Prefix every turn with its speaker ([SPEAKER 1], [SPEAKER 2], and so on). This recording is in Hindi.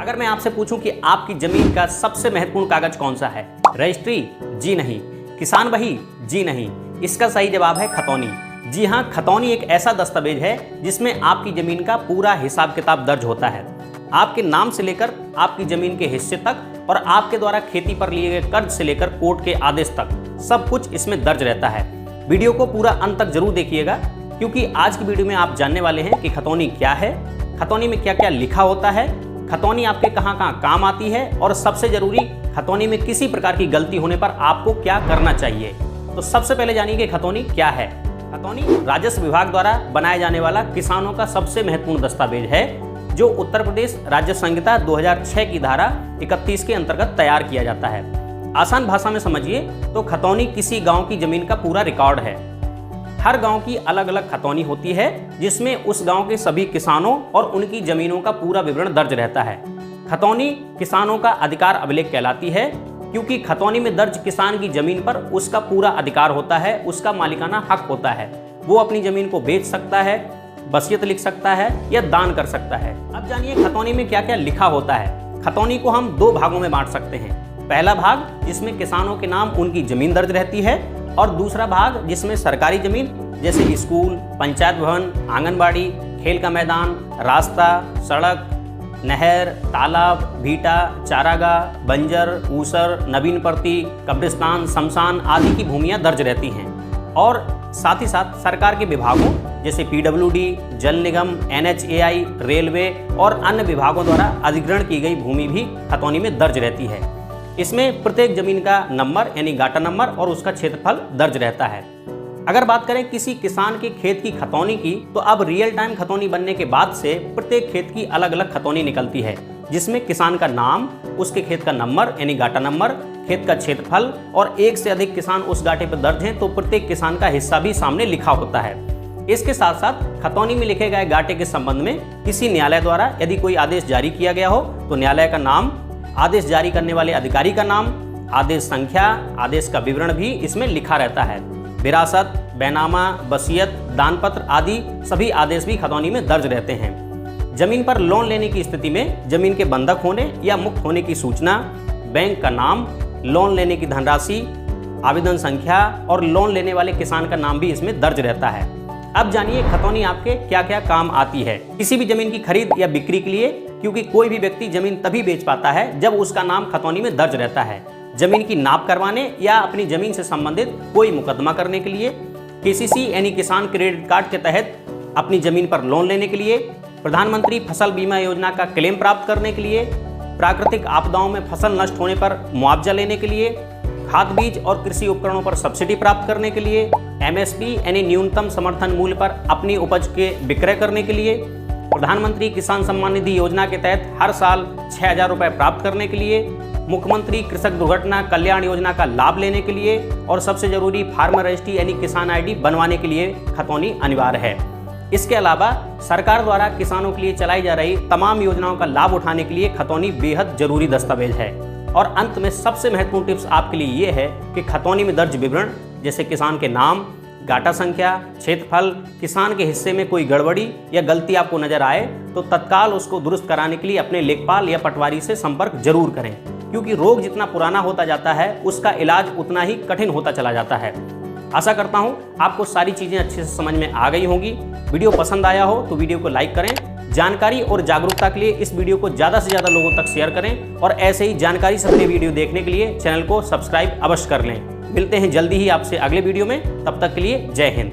[SPEAKER 1] अगर मैं आपसे पूछूं कि आपकी जमीन का सबसे महत्वपूर्ण कागज कौन सा है? रजिस्ट्री? जी नहीं। किसान बही? जी नहीं। इसका सही जवाब है खतौनी। जी हाँ, खतौनी एक ऐसा दस्तावेज है जिसमें आपकी जमीन का पूरा हिसाब किताब दर्ज होता है। आपके नाम से लेकर आपकी जमीन के हिस्से तक और आपके द्वारा खेती पर लिए गए कर्ज से लेकर कोर्ट के आदेश तक सब कुछ इसमें दर्ज रहता है। वीडियो को पूरा अंत तक जरूर देखिएगा, क्योंकि आज की वीडियो में आप जानने वाले हैं कि खतौनी क्या है, खतौनी में क्या क्या लिखा होता है, खतौनी आपके कहां कहां काम आती है और सबसे जरूरी खतौनी में किसी प्रकार की गलती होने पर आपको क्या करना चाहिए। तो सबसे पहले जानिए कि खतौनी क्या है। खतौनी राजस्व विभाग द्वारा बनाया जाने वाला किसानों का सबसे महत्वपूर्ण दस्तावेज है, जो उत्तर प्रदेश राज्य संहिता 2006 की धारा 31 के अंतर्गत तैयार किया जाता है। आसान भाषा में समझिए तो खतौनी किसी गांव की जमीन का पूरा रिकॉर्ड है। हर गांव की अलग अलग खतौनी होती है, जिसमें उस गांव के सभी किसानों और उनकी जमीनों का पूरा विवरण दर्ज रहता है। खतौनी किसानों का अधिकार अभिलेख कहलाती है, क्योंकि खतौनी में दर्ज किसान की जमीन पर उसका पूरा अधिकार होता है, उसका मालिकाना हक होता है। वो अपनी जमीन को बेच सकता है, वसीयत लिख सकता है या दान कर सकता है। अब जानिए खतौनी में क्या क्या लिखा होता है। खतौनी को हम दो भागों में बांट सकते हैं। पहला भाग जिसमें किसानों के नाम उनकी जमीन दर्ज रहती है, और दूसरा भाग जिसमें सरकारी जमीन जैसे स्कूल, पंचायत भवन, आंगनबाड़ी, खेल का मैदान, रास्ता, सड़क, नहर, तालाब, भीटा, चारागाह, बंजर, ऊसर, नवीन प्रति, कब्रिस्तान, शमशान आदि की भूमियां दर्ज रहती हैं। और साथ ही साथ सरकार के विभागों जैसे PWD, जल निगम, NHAI, रेलवे और अन्य विभागों द्वारा अधिग्रहण की गई भूमि भी खतौनी में दर्ज रहती है। इसमें प्रत्येक जमीन का नंबर यानी गाटा नंबर और उसका क्षेत्रफल दर्ज रहता है। अगर बात करें किसी किसान के खेत की खतौनी की, तो अब रियल टाइम खतौनी बनने के बाद से प्रत्येक खेत की अलग अलग खतौनी निकलती है, जिसमें किसान का नाम, उसके खेत का नंबर यानी गाटा नंबर, खेत का क्षेत्रफल और एक से अधिक किसान उस गाटे पर दर्ज हैं तो प्रत्येक किसान का हिस्सा भी सामने लिखा होता है। इसके साथ साथ खतौनी में लिखे गए गाटे के संबंध में किसी न्यायालय द्वारा यदि कोई आदेश जारी किया गया हो तो न्यायालय का नाम, आदेश जारी करने वाले अधिकारी का नाम, आदेश संख्या, आदेश का विवरण भी इसमें लिखा रहता है। विरासत, बैनामा, वसीयत, दानपत्र आदि सभी आदेश भी खतौनी में दर्ज रहते हैं। जमीन पर लोन लेने की स्थिति में जमीन के बंधक होने या मुक्त होने की सूचना, बैंक का नाम, लोन लेने की धनराशि, आवेदन संख्या और लोन लेने वाले किसान का नाम भी इसमें दर्ज रहता है। अब जानिए खतौनी आपके क्या क्या काम आती है। किसी भी जमीन की खरीद या बिक्री के लिए, क्योंकि कोई भी व्यक्ति जमीन तभी बेच पाता है जब उसका नाम खतौनी में दर्ज रहता है। जमीन की नाप करवाने या अपनी जमीन से संबंधित कोई मुकदमा करने के लिए, KCC यानी किसान क्रेडिट कार्ड के तहत अपनी जमीन पर लोन लेने के लिए, प्रधानमंत्री फसल बीमा योजना का क्लेम प्राप्त करने के लिए, प्राकृतिक आपदाओं में फसल नष्ट होने पर मुआवजा लेने के लिए, खाद बीज और कृषि उपकरणों पर सब्सिडी प्राप्त करने के लिए, MSP यानी न्यूनतम समर्थन मूल्य पर अपनी उपज के विक्रय करने के लिए, प्रधानमंत्री किसान सम्मान निधि योजना के तहत हर साल 6,000 रुपये प्राप्त करने के लिए, मुख्यमंत्री कृषक दुर्घटना कल्याण योजना का लाभ लेने के लिए और सबसे जरूरी फार्मर रजिस्ट्री यानी किसान ID बनवाने के लिए खतौनी अनिवार्य है। इसके अलावा सरकार द्वारा किसानों के लिए चलाई जा रही तमाम योजनाओं का लाभ उठाने के लिए खतौनी बेहद जरूरी दस्तावेज है। और अंत में सबसे महत्वपूर्ण टिप्स आपके लिए ये है कि खतौनी में दर्ज विवरण जैसे किसान के नाम, गाटा संख्या, क्षेत्रफल, किसान के हिस्से में कोई गड़बड़ी या गलती आपको नजर आए तो तत्काल उसको दुरुस्त कराने के लिए अपने लेखपाल या पटवारी से संपर्क जरूर करें, क्योंकि रोग जितना पुराना होता जाता है उसका इलाज उतना ही कठिन होता चला जाता है। आशा करता हूँ आपको सारी चीज़ें अच्छे से समझ में आ गई होंगी। वीडियो पसंद आया हो तो वीडियो को लाइक करें। जानकारी और जागरूकता के लिए इस वीडियो को ज़्यादा से ज़्यादा लोगों तक शेयर करें और ऐसे ही जानकारी से भरे वीडियो देखने के लिए चैनल को सब्सक्राइब अवश्य कर लें। मिलते हैं जल्दी ही आपसे अगले वीडियो में, तब तक के लिए जय हिंद।